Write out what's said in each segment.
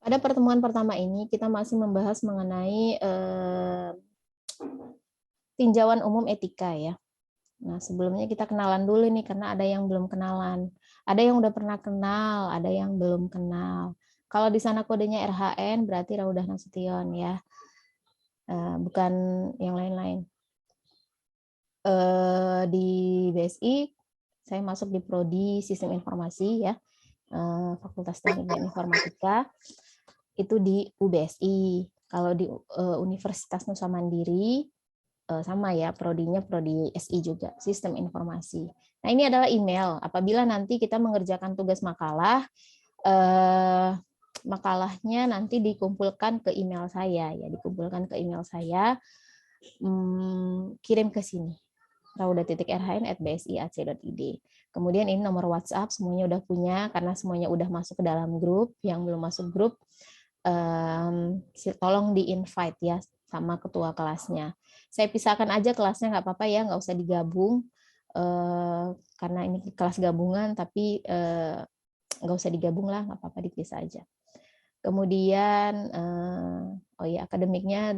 Pada pertemuan pertama ini kita masih membahas mengenai tinjauan umum etika ya. Nah, sebelumnya kita kenalan dulu nih karena ada yang belum kenalan. Ada yang udah pernah kenal, ada yang belum kenal. Kalau di sana kodenya RHN berarti Raudah Nasution ya. Bukan yang lain-lain. Di BSI saya masuk di prodi Sistem Informasi ya. Fakultas Teknik dan Informatika itu di UBSI. Kalau di Universitas Nusa Mandiri sama ya, prodinya prodi SI juga, Sistem Informasi. Nah, ini adalah email. Apabila nanti kita mengerjakan tugas makalah, makalahnya nanti dikumpulkan ke email saya ya, dikumpulkan ke email saya, kirim ke sini rauda.rhn@bsi.ac.id. Kemudian ini nomor WhatsApp, semuanya udah punya karena semuanya udah masuk ke dalam grup. Yang belum masuk grup, tolong di-invite ya sama ketua kelasnya. Saya pisahkan aja kelasnya, nggak apa-apa ya, nggak usah digabung karena ini kelas gabungan, tapi nggak usah digabung lah, nggak apa-apa, dipisah aja. Kemudian oh ya, akademiknya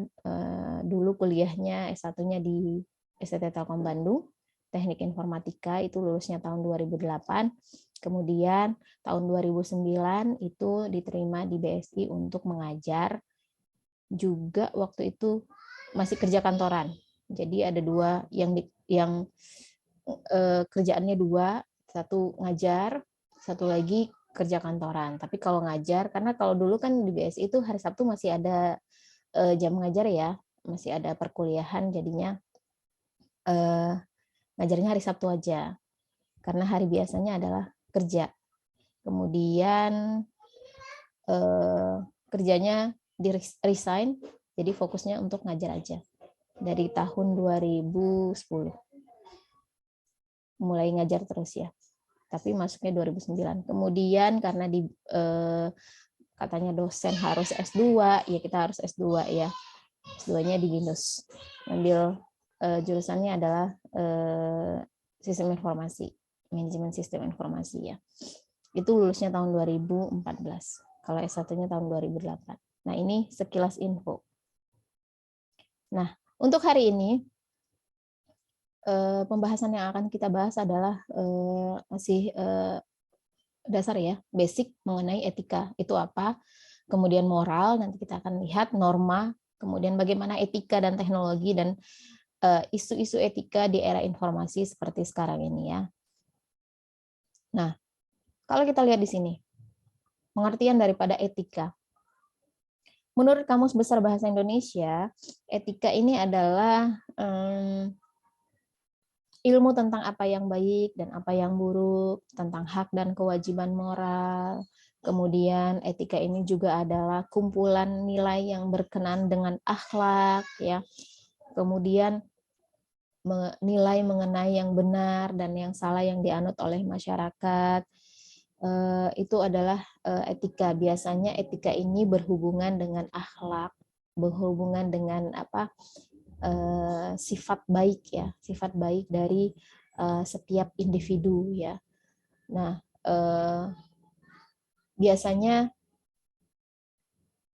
dulu kuliahnya S1-nya di STT Telkom Bandung, Teknik Informatika, itu lulusnya tahun 2008. Kemudian tahun 2009 itu diterima di BSI untuk mengajar. Juga waktu itu masih kerja kantoran. Jadi ada dua yang kerjaannya dua, satu ngajar, satu lagi kerja kantoran. Tapi kalau ngajar, karena kalau dulu kan di BSI itu hari Sabtu masih ada jam ngajar ya, masih ada perkuliahan, jadinya ngajarnya hari Sabtu aja. Karena hari biasanya adalah kerja. Kemudian kerjanya di resign, jadi fokusnya untuk ngajar aja. Dari tahun 2010. Mulai ngajar terus ya. Tapi masuknya 2009. Kemudian karena katanya dosen harus S2, ya kita harus S2 ya. S2-nya di BINUS. Ambil jurusannya adalah sistem informasi, manajemen sistem informasi ya. Itu lulusnya tahun 2014. Kalau S1-nya tahun 2008. Nah, ini sekilas info. Nah, untuk hari ini pembahasan yang akan kita bahas adalah masih dasar ya, basic mengenai etika itu apa, kemudian moral, nanti kita akan lihat norma, kemudian bagaimana etika dan teknologi dan isu-isu etika di era informasi seperti sekarang ini ya. Nah, kalau kita lihat di sini, pengertian daripada etika. Menurut Kamus Besar Bahasa Indonesia, etika ini adalah ilmu tentang apa yang baik dan apa yang buruk, tentang hak dan kewajiban moral. Kemudian etika ini juga adalah kumpulan nilai yang berkenan dengan akhlak, ya. Kemudian nilai mengenai yang benar dan yang salah yang dianut oleh masyarakat. Itu adalah etika. Biasanya etika ini berhubungan dengan akhlak, berhubungan dengan apa? Sifat baik ya, sifat baik dari setiap individu ya. Nah, biasanya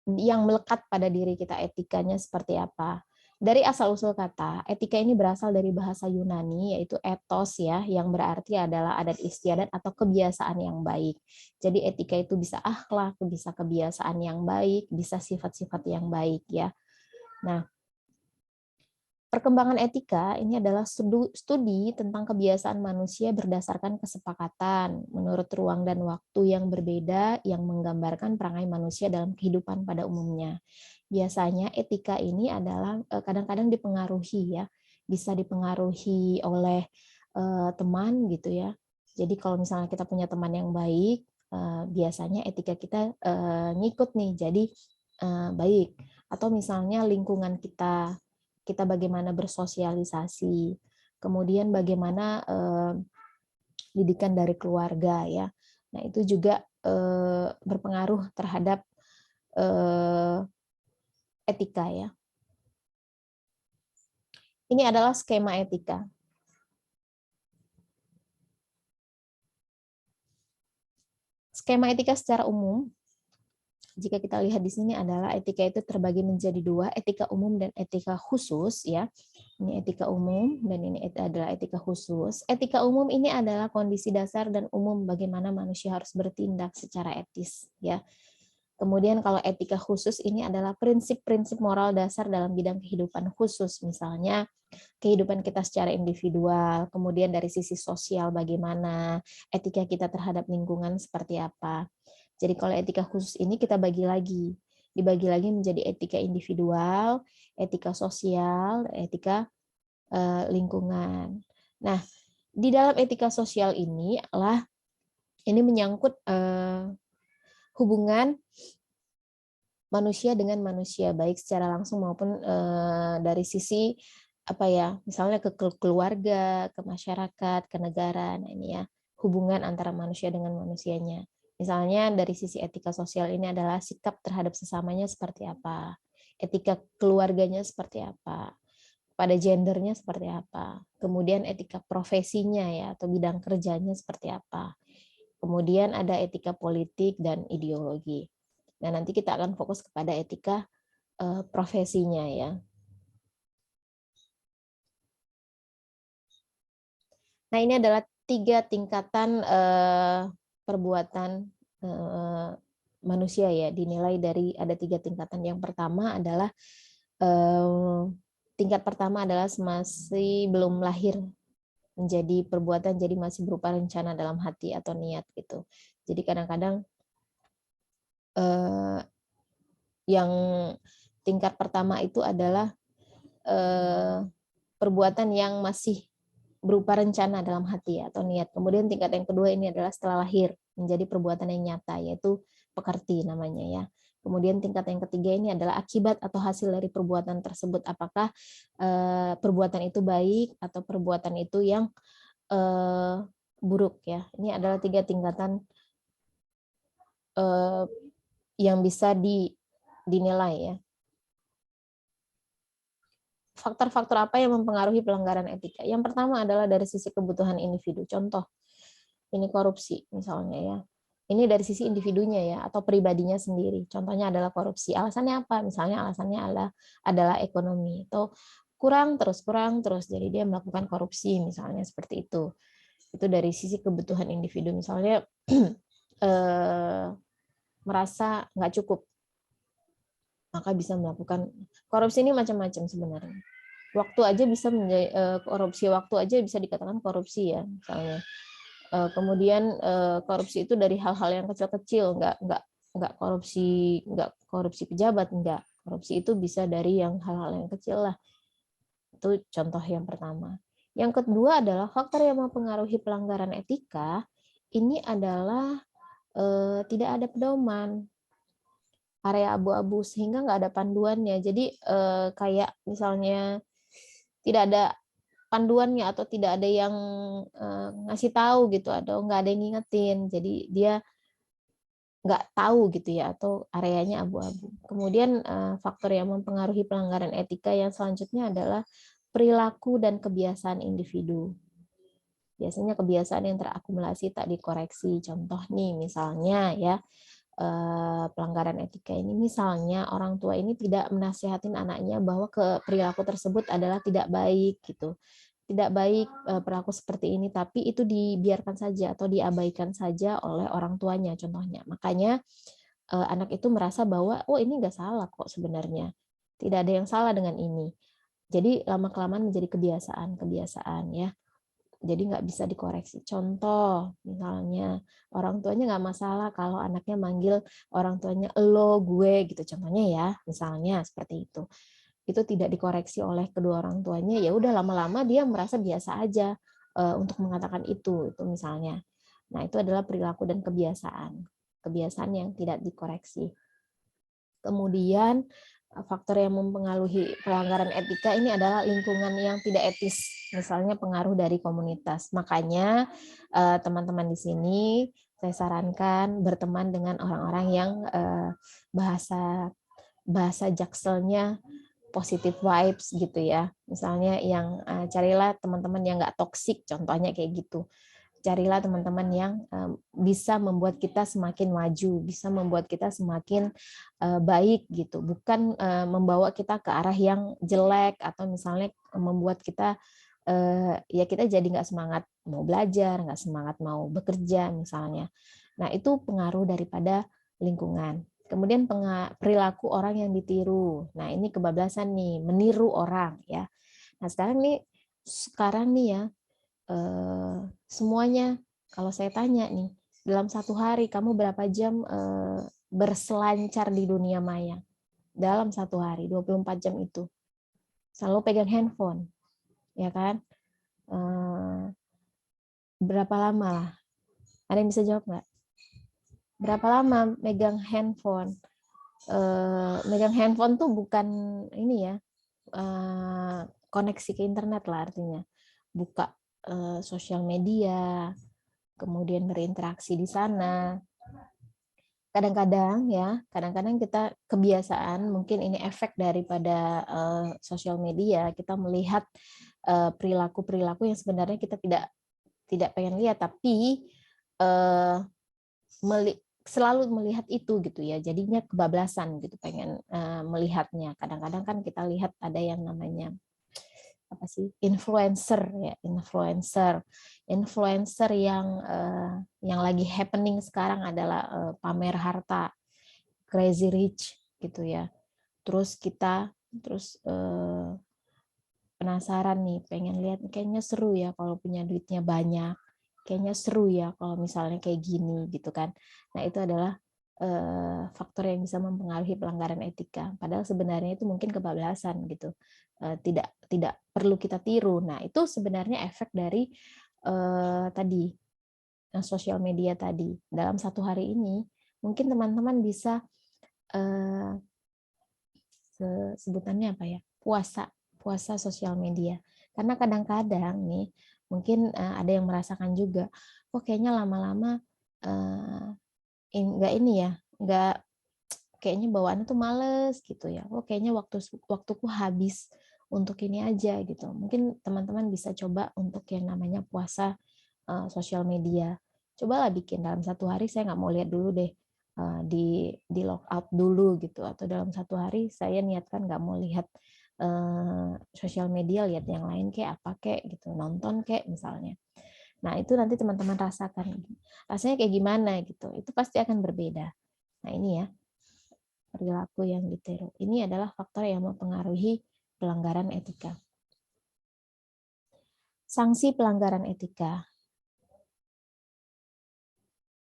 yang melekat pada diri kita etikanya seperti apa? Dari asal-usul kata, etika ini berasal dari bahasa Yunani, yaitu ethos ya, yang berarti adalah adat istiadat atau kebiasaan yang baik. Jadi etika itu bisa akhlak, bisa kebiasaan yang baik, bisa sifat-sifat yang baik ya. Nah, perkembangan etika ini adalah studi tentang kebiasaan manusia berdasarkan kesepakatan menurut ruang dan waktu yang berbeda yang menggambarkan perangai manusia dalam kehidupan pada umumnya. Biasanya etika ini adalah kadang-kadang dipengaruhi ya, bisa dipengaruhi oleh teman gitu ya. Jadi kalau misalnya kita punya teman yang baik, biasanya etika kita ngikut nih, jadi baik. Atau misalnya lingkungan kita bagaimana bersosialisasi, kemudian bagaimana didikan dari keluarga ya. Nah itu juga berpengaruh terhadap etika ya. Ini adalah skema etika. Skema etika secara umum jika kita lihat di sini adalah etika itu terbagi menjadi dua, etika umum dan etika khusus ya. Ini etika umum dan ini adalah etika khusus. Etika umum ini adalah kondisi dasar dan umum bagaimana manusia harus bertindak secara etis ya. Kemudian kalau etika khusus ini adalah prinsip-prinsip moral dasar dalam bidang kehidupan khusus, misalnya kehidupan kita secara individual, kemudian dari sisi sosial bagaimana, etika kita terhadap lingkungan seperti apa. Jadi kalau etika khusus ini kita dibagi lagi menjadi etika individual, etika sosial, etika lingkungan. Nah, di dalam etika sosial ini menyangkut hubungan manusia dengan manusia, baik secara langsung maupun dari sisi misalnya ke keluarga, ke masyarakat, ke negara. Nah, ini ya, hubungan antara manusia dengan manusianya. Misalnya dari sisi etika sosial ini adalah sikap terhadap sesamanya seperti apa, etika keluarganya seperti apa, pada gendernya seperti apa, kemudian etika profesinya ya atau bidang kerjanya seperti apa. Kemudian ada etika politik dan ideologi. Nah, nanti kita akan fokus kepada etika profesinya ya. Nah, ini adalah 3 tingkatan perbuatan manusia ya, dinilai dari ada 3 tingkatan. Yang pertama adalah tingkat pertama adalah masih belum lahir menjadi perbuatan, jadi masih berupa rencana dalam hati atau niat gitu. Jadi kadang-kadang yang tingkat pertama itu adalah perbuatan yang masih berupa rencana dalam hati atau niat. Kemudian tingkat yang kedua ini adalah setelah lahir menjadi perbuatan yang nyata, yaitu pekerti namanya ya. Kemudian tingkat yang ketiga ini adalah akibat atau hasil dari perbuatan tersebut. Apakah perbuatan itu baik atau perbuatan itu yang buruk ya. Ini adalah 3 tingkatan yang bisa dinilai ya. Faktor-faktor apa yang mempengaruhi pelanggaran etika? Yang pertama adalah dari sisi kebutuhan individu. Contoh, ini korupsi misalnya ya. Ini dari sisi individunya ya, atau pribadinya sendiri. Contohnya adalah korupsi. Alasannya apa? Misalnya alasannya adalah ekonomi. Atau kurang terus. Jadi dia melakukan korupsi misalnya seperti itu. Itu dari sisi kebutuhan individu. Misalnya merasa nggak cukup, maka bisa melakukan korupsi. Ini macam-macam sebenarnya. Waktu aja bisa menjadi korupsi, waktu aja bisa dikatakan korupsi ya misalnya. Kemudian korupsi itu dari hal-hal yang kecil-kecil, nggak korupsi pejabat, nggak. Korupsi itu bisa dari yang hal-hal yang kecil lah. Itu contoh yang pertama. Yang kedua adalah faktor yang mempengaruhi pelanggaran etika ini adalah tidak ada pedoman, area abu-abu, sehingga nggak ada panduannya. Jadi kayak misalnya tidak ada panduannya atau tidak ada yang ngasih tahu gitu, atau nggak ada yang ngingetin, jadi dia nggak tahu gitu ya, atau areanya abu-abu. Kemudian faktor yang mempengaruhi pelanggaran etika yang selanjutnya adalah perilaku dan kebiasaan individu. Biasanya kebiasaan yang terakumulasi tak dikoreksi. Contoh nih misalnya ya, pelanggaran etika ini misalnya orang tua ini tidak menasihatin anaknya bahwa perilaku tersebut adalah tidak baik gitu. Tidak baik perilaku seperti ini, tapi itu dibiarkan saja atau diabaikan saja oleh orang tuanya contohnya. Makanya anak itu merasa bahwa oh ini nggak salah kok sebenarnya. Tidak ada yang salah dengan ini. Jadi lama-kelamaan menjadi kebiasaan ya. Jadi nggak bisa dikoreksi. Contoh, misalnya orang tuanya nggak masalah kalau anaknya manggil orang tuanya lo, gue gitu. Contohnya ya, misalnya seperti itu. Itu tidak dikoreksi oleh kedua orang tuanya, ya udah lama-lama dia merasa biasa aja untuk mengatakan itu misalnya. Nah, itu adalah perilaku dan kebiasaan yang tidak dikoreksi. Kemudian faktor yang mempengaruhi pelanggaran etika ini adalah lingkungan yang tidak etis, misalnya pengaruh dari komunitas. Makanya teman-teman di sini saya sarankan berteman dengan orang-orang yang bahasa jakselnya positive vibes gitu ya. Misalnya yang carilah teman-teman yang nggak toksik, contohnya kayak gitu. Carilah teman-teman yang bisa membuat kita semakin maju, bisa membuat kita semakin baik gitu, bukan membawa kita ke arah yang jelek atau misalnya membuat kita ya kita jadi nggak semangat mau belajar, nggak semangat mau bekerja misalnya. Nah itu pengaruh daripada lingkungan. Kemudian perilaku orang yang ditiru. Nah ini kebablasan nih, meniru orang ya. Nah sekarang nih ya semuanya kalau saya tanya nih dalam satu hari kamu berapa jam berselancar di dunia maya? Dalam satu hari 24 jam itu selalu pegang handphone, ya kan? Berapa lama lah? Ada yang bisa jawab nggak? Berapa lama megang handphone? Megang handphone tuh bukan ini ya, koneksi ke internet lah artinya. Buka sosial media, kemudian berinteraksi di sana. Kadang-kadang kita kebiasaan, mungkin ini efek daripada sosial media, kita melihat perilaku-perilaku yang sebenarnya kita tidak pengen lihat, tapi selalu melihat itu gitu ya, jadinya kebablasan gitu pengen melihatnya. Kadang-kadang kan kita lihat ada yang namanya apa sih, influencer yang lagi happening sekarang adalah pamer harta, crazy rich gitu ya. Terus penasaran nih, pengen lihat, kayaknya seru ya kalau punya duitnya banyak, kayaknya seru ya kalau misalnya kayak gini gitu kan. Nah itu adalah faktor yang bisa mempengaruhi pelanggaran etika. Padahal sebenarnya itu mungkin kebablasan gitu, tidak perlu kita tiru. Nah itu sebenarnya efek dari tadi sosial media tadi. Dalam satu hari ini mungkin teman-teman bisa sebutannya apa ya, puasa sosial media. Karena kadang-kadang nih mungkin ada yang merasakan juga, kok kayaknya lama-lama nggak ini ya, nggak, kayaknya bawaannya tuh males gitu ya. Oh kayaknya waktuku habis untuk ini aja gitu. Mungkin teman-teman bisa coba untuk yang namanya puasa sosial media. Cobalah bikin dalam satu hari saya nggak mau lihat dulu deh, di log out dulu gitu, atau dalam satu hari saya niatkan nggak mau lihat sosial media, lihat yang lain kayak apa kayak gitu, nonton kayak misalnya. Nah itu nanti teman-teman rasakan rasanya kayak gimana gitu, itu pasti akan berbeda. Nah ini ya, perilaku yang ditiru ini adalah faktor yang mempengaruhi pelanggaran etika. Sanksi pelanggaran etika.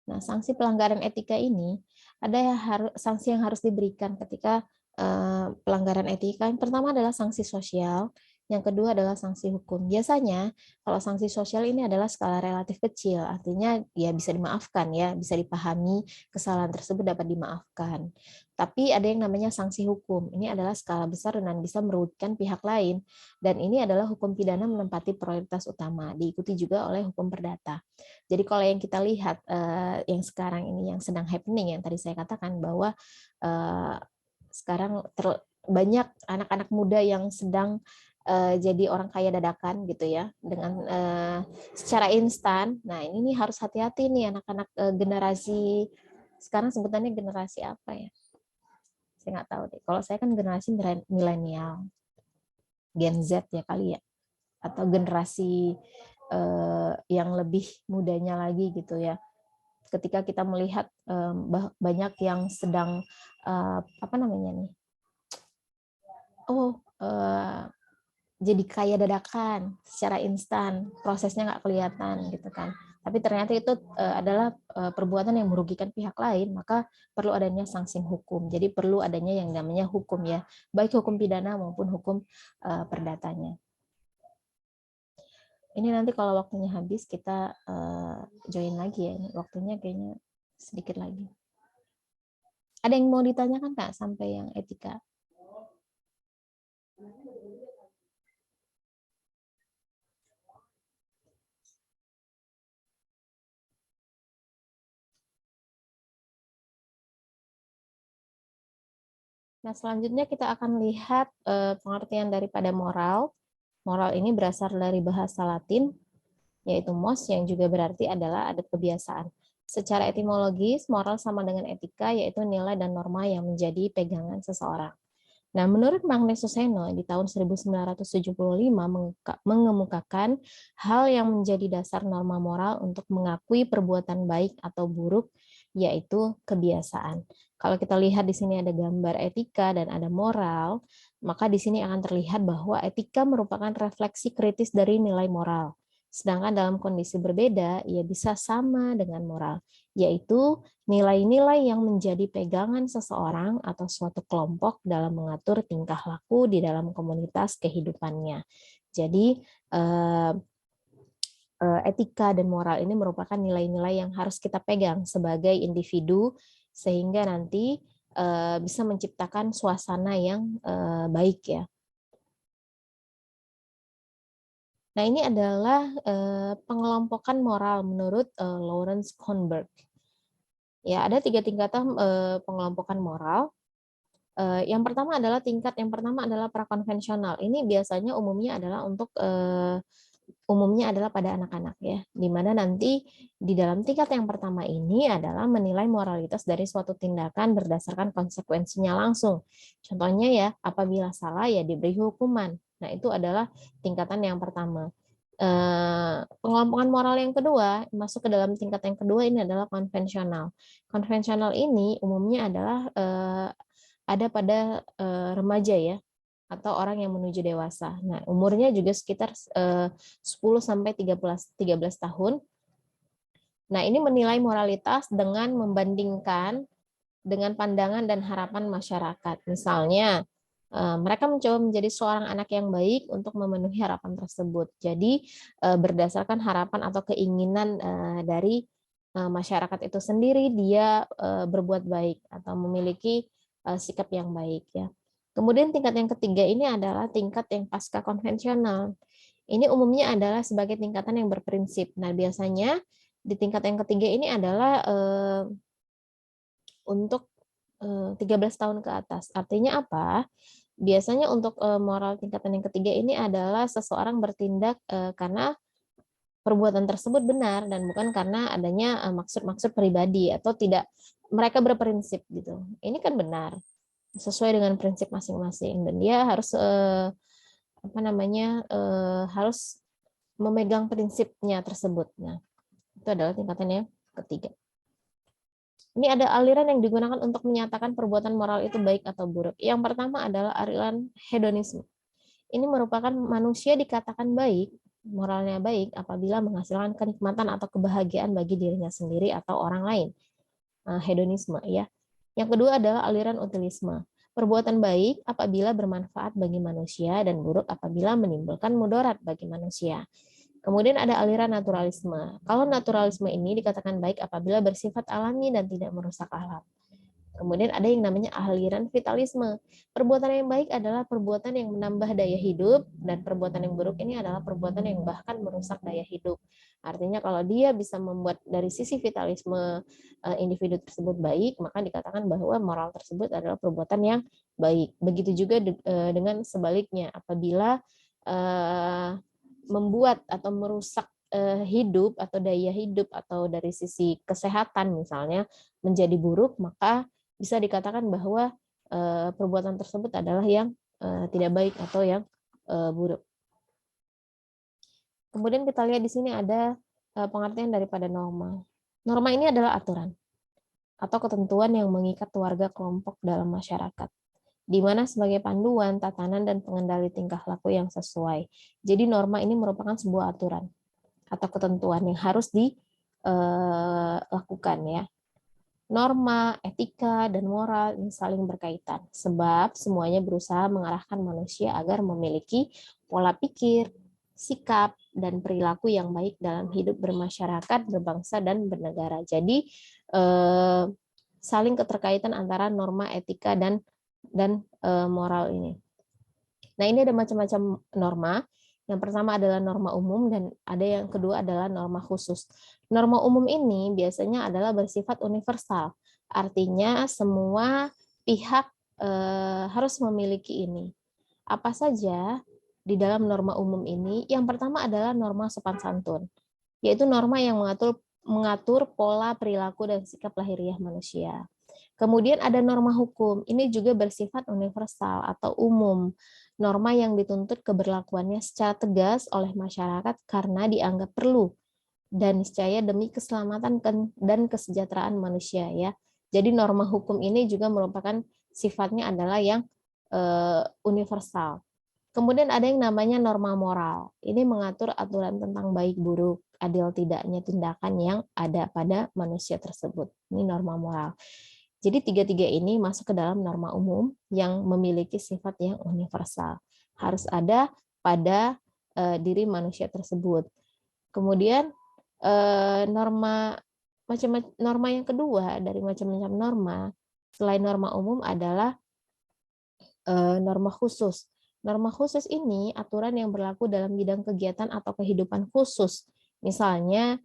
Nah, sanksi pelanggaran etika ini ada sanksi yang harus diberikan ketika pelanggaran etika. Yang pertama adalah sanksi sosial, yang kedua adalah sanksi hukum. Biasanya kalau sanksi sosial ini adalah skala relatif kecil, artinya ya bisa dimaafkan ya, bisa dipahami, kesalahan tersebut dapat dimaafkan. Tapi ada yang namanya sanksi hukum. Ini adalah skala besar dan bisa merugikan pihak lain. Dan ini adalah hukum pidana menempati prioritas utama, diikuti juga oleh hukum perdata. Jadi kalau yang kita lihat yang sekarang ini yang sedang happening, yang tadi saya katakan bahwa sekarang banyak anak-anak muda yang sedang jadi orang kaya dadakan gitu ya, dengan secara instan. Nah ini nih harus hati-hati nih anak-anak generasi sekarang, sebutannya generasi apa ya? Saya nggak tahu deh. Kalau saya kan generasi milenial, Gen Z ya kali ya, atau generasi yang lebih mudanya lagi gitu ya. Ketika kita melihat banyak yang sedang apa namanya nih, jadi kaya dadakan secara instan, prosesnya nggak kelihatan gitu kan. Tapi ternyata itu adalah perbuatan yang merugikan pihak lain, maka perlu adanya sanksi hukum. Jadi perlu adanya yang namanya hukum ya, baik hukum pidana maupun hukum perdatanya. Ini nanti kalau waktunya habis kita join lagi ya. Ini waktunya kayaknya sedikit lagi. Ada yang mau ditanyakan Kak sampai yang etika? Nah, selanjutnya kita akan lihat pengertian daripada moral. Moral ini berasal dari bahasa Latin, yaitu mos, yang juga berarti adalah adat kebiasaan. Secara etimologis, moral sama dengan etika, yaitu nilai dan norma yang menjadi pegangan seseorang. Nah, menurut Magnus Suseno di tahun 1975 mengemukakan hal yang menjadi dasar norma moral untuk mengakui perbuatan baik atau buruk, yaitu kebiasaan. Kalau kita lihat di sini ada gambar etika dan ada moral, maka di sini akan terlihat bahwa etika merupakan refleksi kritis dari nilai moral. Sedangkan dalam kondisi berbeda, ia bisa sama dengan moral, yaitu nilai-nilai yang menjadi pegangan seseorang atau suatu kelompok dalam mengatur tingkah laku di dalam komunitas kehidupannya. Jadi, etika dan moral ini merupakan nilai-nilai yang harus kita pegang sebagai individu, sehingga nanti bisa menciptakan suasana yang baik ya. Nah, ini adalah pengelompokan moral menurut Lawrence Kohlberg. Ya, ada 3 tingkatan pengelompokan moral. Yang pertama adalah prakonvensional. Ini biasanya umumnya adalah pada anak-anak ya, di mana nanti di dalam tingkat yang pertama ini adalah menilai moralitas dari suatu tindakan berdasarkan konsekuensinya langsung. Contohnya ya, apabila salah ya diberi hukuman. Nah, itu adalah tingkatan yang pertama. Pengelompokan moral yang kedua, masuk ke dalam tingkat yang kedua, ini adalah konvensional. Konvensional ini umumnya adalah ada pada remaja ya, atau orang yang menuju dewasa. Nah, umurnya juga sekitar 10 sampai 13 tahun. Nah, ini menilai moralitas dengan membandingkan dengan pandangan dan harapan masyarakat. Misalnya, mereka mencoba menjadi seorang anak yang baik untuk memenuhi harapan tersebut. Jadi, berdasarkan harapan atau keinginan dari masyarakat itu sendiri, dia berbuat baik atau memiliki sikap yang baik ya. Kemudian tingkat yang ketiga ini adalah tingkat yang pasca konvensional. Ini umumnya adalah sebagai tingkatan yang berprinsip. Nah, biasanya di tingkat yang ketiga ini adalah untuk 13 tahun ke atas. Artinya apa? Biasanya untuk moral tingkatan yang ketiga ini adalah seseorang bertindak karena perbuatan tersebut benar dan bukan karena adanya maksud-maksud pribadi atau tidak, mereka berprinsip gitu. Ini kan benar sesuai dengan prinsip masing-masing dan dia harus harus memegang prinsipnya tersebut. Nah, itu adalah tingkatan yang ketiga. Ini ada aliran yang digunakan untuk menyatakan perbuatan moral itu baik atau buruk. Yang pertama adalah aliran hedonisme. Ini merupakan manusia dikatakan baik, moralnya baik apabila menghasilkan kenikmatan atau kebahagiaan bagi dirinya sendiri atau orang lain. Hedonisme ya. Yang kedua adalah aliran utilisme. Perbuatan baik apabila bermanfaat bagi manusia dan buruk apabila menimbulkan mudarat bagi manusia. Kemudian ada aliran naturalisme. Kalau naturalisme ini dikatakan baik apabila bersifat alami dan tidak merusak alam. Kemudian ada yang namanya aliran vitalisme. Perbuatan yang baik adalah perbuatan yang menambah daya hidup, dan perbuatan yang buruk ini adalah perbuatan yang bahkan merusak daya hidup. Artinya kalau dia bisa membuat dari sisi vitalisme individu tersebut baik, maka dikatakan bahwa moral tersebut adalah perbuatan yang baik. Begitu juga dengan sebaliknya, apabila membuat atau merusak hidup atau daya hidup atau dari sisi kesehatan misalnya menjadi buruk, maka bisa dikatakan bahwa perbuatan tersebut adalah yang tidak baik atau yang buruk. Kemudian kita lihat di sini ada pengertian daripada norma. Norma ini adalah aturan atau ketentuan yang mengikat warga kelompok dalam masyarakat, di mana sebagai panduan, tatanan, dan pengendali tingkah laku yang sesuai. Jadi norma ini merupakan sebuah aturan atau ketentuan yang harus dilakukan ya. Norma, etika, dan moral ini saling berkaitan, sebab semuanya berusaha mengarahkan manusia agar memiliki pola pikir, sikap, dan perilaku yang baik dalam hidup bermasyarakat, berbangsa, dan bernegara. Jadi, saling keterkaitan antara norma, etika, dan moral ini. Nah, ini ada macam-macam norma. Yang pertama adalah norma umum dan ada yang kedua adalah norma khusus. Norma umum ini biasanya adalah bersifat universal. Artinya semua pihak harus memiliki ini. Apa saja di dalam norma umum ini? Yang pertama adalah norma sopan santun, yaitu norma yang mengatur mengatur pola perilaku dan sikap lahiriah manusia. Kemudian ada norma hukum. Ini juga bersifat universal atau umum. Norma yang dituntut keberlakuannya secara tegas oleh masyarakat karena dianggap perlu dan niscaya demi keselamatan dan kesejahteraan manusia ya. Jadi norma hukum ini juga merupakan sifatnya adalah yang universal. Kemudian ada yang namanya norma moral. Ini mengatur aturan tentang baik buruk, adil tidaknya tindakan yang ada pada manusia tersebut. Ini norma moral. Jadi tiga-tiga ini masuk ke dalam norma umum yang memiliki sifat yang universal. Harus ada pada diri manusia tersebut. Kemudian norma yang kedua dari macam-macam norma selain norma umum adalah norma khusus. Norma khusus ini aturan yang berlaku dalam bidang kegiatan atau kehidupan khusus. Misalnya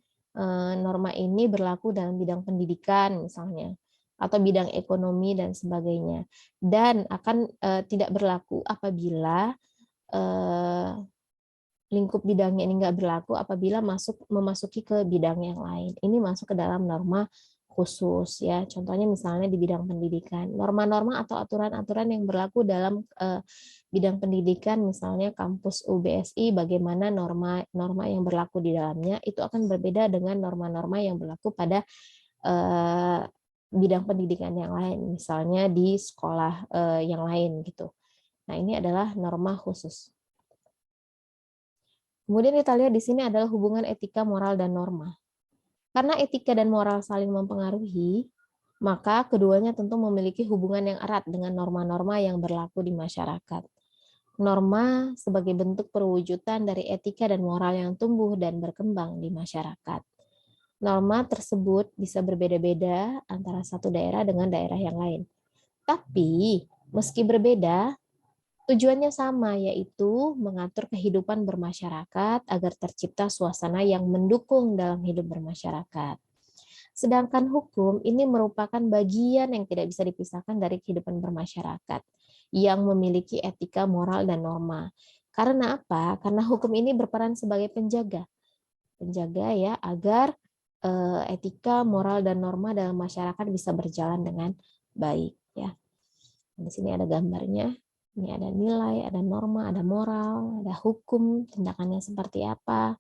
norma ini berlaku dalam bidang pendidikan misalnya atau bidang ekonomi dan sebagainya, dan akan tidak berlaku apabila lingkup bidangnya ini nggak berlaku apabila memasuki ke bidang yang lain. Ini masuk ke dalam norma khusus ya. Contohnya misalnya di bidang pendidikan, norma-norma atau aturan-aturan yang berlaku dalam bidang pendidikan, misalnya kampus UBSI, bagaimana norma-norma yang berlaku di dalamnya itu akan berbeda dengan norma-norma yang berlaku pada bidang pendidikan yang lain, misalnya di sekolah yang lain gitu. Nah, ini adalah norma khusus. Kemudian kita lihat di sini adalah hubungan etika, moral, dan norma. Karena etika dan moral saling mempengaruhi, maka keduanya tentu memiliki hubungan yang erat dengan norma-norma yang berlaku di masyarakat. Norma sebagai bentuk perwujudan dari etika dan moral yang tumbuh dan berkembang di masyarakat. Norma tersebut bisa berbeda-beda antara satu daerah dengan daerah yang lain. Tapi, meski berbeda, tujuannya sama, yaitu mengatur kehidupan bermasyarakat agar tercipta suasana yang mendukung dalam hidup bermasyarakat. Sedangkan hukum ini merupakan bagian yang tidak bisa dipisahkan dari kehidupan bermasyarakat, yang memiliki etika, moral, dan norma. Karena apa? Karena hukum ini berperan sebagai penjaga ya, agar etika, moral, dan norma dalam masyarakat bisa berjalan dengan baik ya. Di sini ada gambarnya. Ini ada nilai, ada norma, ada moral, ada hukum, tindakannya seperti apa,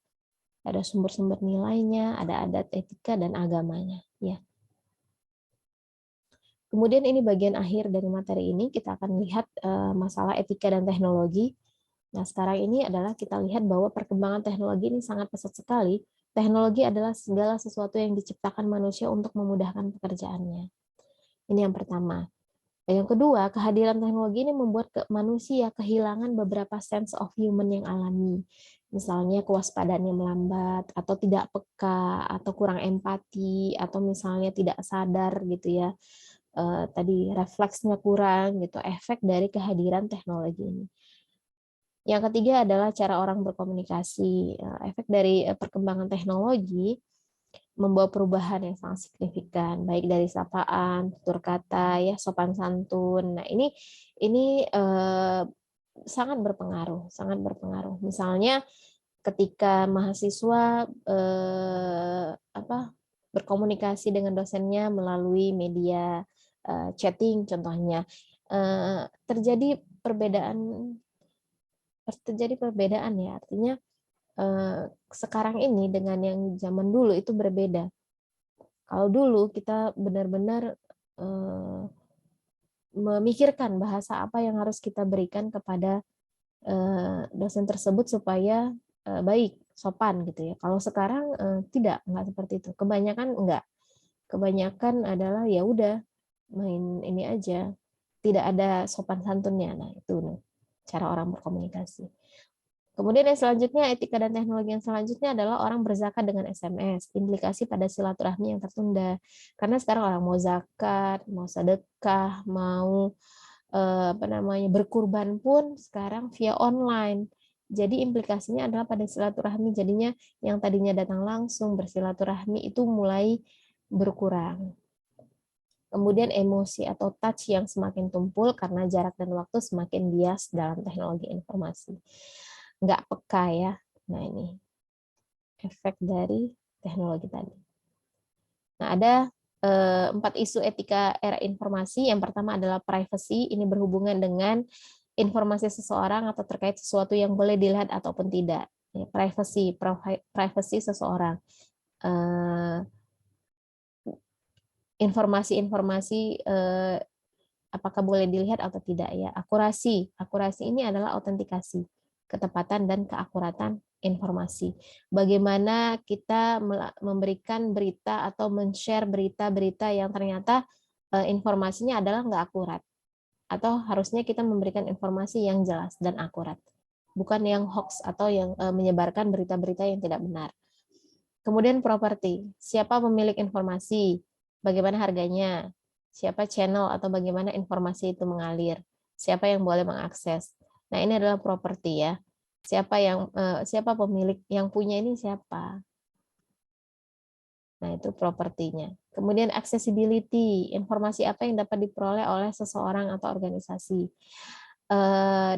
ada sumber-sumber nilainya, ada adat, etika, dan agamanya ya. Kemudian ini bagian akhir dari materi ini, kita akan lihat masalah etika dan teknologi. Nah, sekarang ini adalah kita lihat bahwa perkembangan teknologi ini sangat pesat sekali. Teknologi adalah segala sesuatu yang diciptakan manusia untuk memudahkan pekerjaannya. Ini yang pertama. Dan yang kedua, kehadiran teknologi ini membuat manusia kehilangan beberapa sense of human yang alami. Misalnya kewaspadaannya melambat, atau tidak peka, atau kurang empati, atau misalnya tidak sadar gitu ya. Tadi refleksnya kurang gitu, efek dari kehadiran teknologi ini. Yang ketiga adalah cara orang berkomunikasi. Efek dari perkembangan teknologi membawa perubahan yang sangat signifikan, baik dari sapaan, tutur kata, ya sopan santun. Nah, ini sangat berpengaruh, sangat berpengaruh. Misalnya ketika mahasiswa berkomunikasi dengan dosennya melalui media chatting, contohnya terjadi perbedaan ya, artinya sekarang ini dengan yang zaman dulu itu berbeda. Kalau dulu kita benar-benar memikirkan bahasa apa yang harus kita berikan kepada dosen tersebut supaya baik, sopan gitu ya. Kalau sekarang enggak seperti itu. Kebanyakan enggak. Kebanyakan adalah ya udah main ini aja. Tidak ada sopan santunnya. Nah, itu cara orang berkomunikasi. Kemudian yang selanjutnya, etika dan teknologi yang selanjutnya adalah orang berzakat dengan SMS, implikasi pada silaturahmi yang tertunda. Karena sekarang orang mau zakat, mau sedekah, mau berkurban pun sekarang via online. Jadi implikasinya adalah pada silaturahmi. Jadinya yang tadinya datang langsung bersilaturahmi itu mulai berkurang. Kemudian emosi atau touch yang semakin tumpul karena jarak dan waktu semakin bias dalam teknologi informasi. Nggak peka ya. Nah, ini efek dari teknologi tadi. Nah, ada 4 isu etika era informasi. Yang pertama adalah privacy. Ini berhubungan dengan informasi seseorang atau terkait sesuatu yang boleh dilihat ataupun tidak. Privacy seseorang. Informasi-informasi apakah boleh dilihat atau tidak ya. Akurasi ini adalah autentikasi, ketepatan dan keakuratan informasi. Bagaimana kita memberikan berita atau men-share berita-berita yang ternyata informasinya adalah nggak akurat, atau harusnya kita memberikan informasi yang jelas dan akurat, bukan yang hoax atau yang menyebarkan berita-berita yang tidak benar. Kemudian properti, siapa pemilik informasi, bagaimana harganya, siapa channel atau bagaimana informasi itu mengalir, siapa yang boleh mengakses. Nah, ini adalah properti ya. Siapa pemilik yang punya ini siapa. Nah, itu propertinya. Kemudian accessibility, informasi apa yang dapat diperoleh oleh seseorang atau organisasi.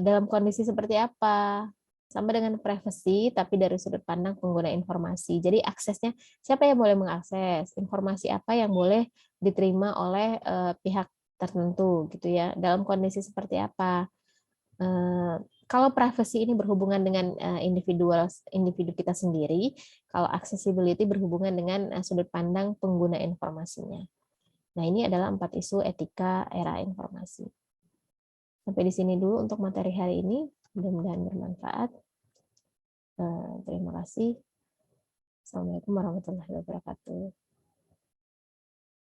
Dalam kondisi seperti apa? Sama dengan privacy, tapi dari sudut pandang pengguna informasi. Jadi aksesnya, siapa yang boleh mengakses? Informasi apa yang boleh diterima oleh pihak tertentu gitu ya. Dalam kondisi seperti apa? Kalau privacy ini berhubungan dengan individu kita sendiri, kalau accessibility berhubungan dengan sudut pandang pengguna informasinya. Nah, ini adalah 4 isu etika era informasi. Sampai di sini dulu untuk materi hari ini. Mudah-mudahan bermanfaat. Terima kasih. Assalamualaikum warahmatullahi wabarakatuh.